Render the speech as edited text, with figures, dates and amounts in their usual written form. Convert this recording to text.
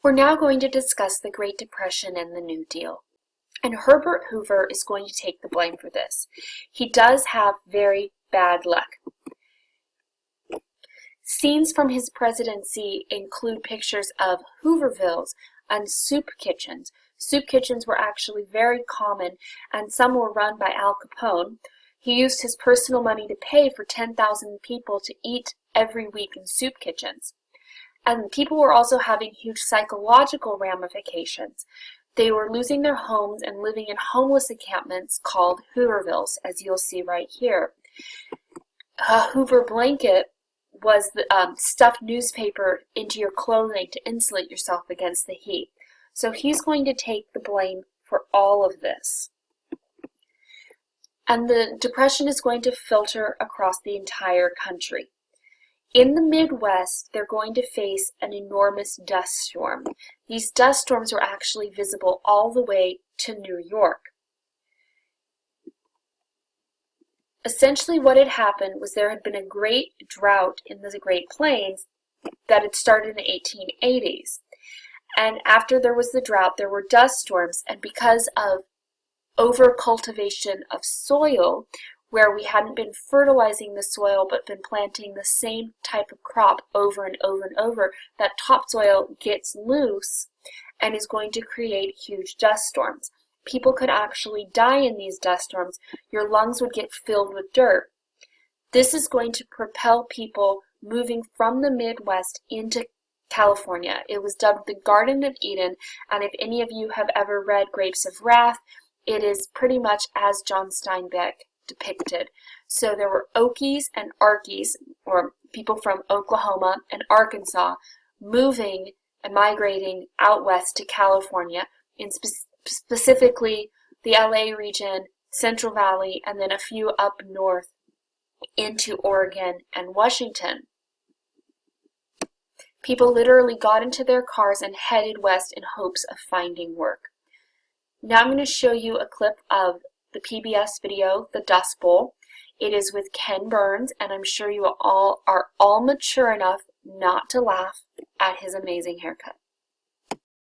We're now going to discuss the Great Depression and the New Deal. And Herbert Hoover is going to take the blame for this. He does have very bad luck. Scenes from his presidency include pictures of Hoovervilles and soup kitchens. Soup kitchens were actually very common, and some were run by Al Capone. He used his personal money to pay for 10,000 people to eat every week in soup kitchens. And people were also having huge psychological ramifications. They were losing their homes and living in homeless encampments called Hoovervilles, as you'll see right here. A Hoover blanket was the stuffed newspaper into your clothing to insulate yourself against the heat. So he's going to take the blame for all of this. And the Depression is going to filter across the entire country. In the Midwest, they're going to face an enormous dust storm. These dust storms were actually visible all the way to New York. Essentially what had happened was there had been a great drought in the Great Plains that had started in the 1880s. And after there was the drought, there were dust storms, and because of over-cultivation of soil, where we hadn't been fertilizing the soil but been planting the same type of crop over and over and over, that topsoil gets loose and is going to create huge dust storms. People could actually die in these dust storms. Your lungs would get filled with dirt. This is going to propel people moving from the Midwest into California. It was dubbed the Garden of Eden, and if any of you have ever read Grapes of Wrath, it is pretty much as John Steinbeck depicted. So there were Okies and Arkies, or people from Oklahoma and Arkansas, moving and migrating out west to California, in specifically the LA region, Central Valley, and then a few up north into Oregon and Washington. People literally got into their cars and headed west in hopes of finding work. Now I'm going to show you a clip of the PBS video, The Dust Bowl. It is with Ken Burns, and I'm sure you all are mature enough not to laugh at his amazing haircut.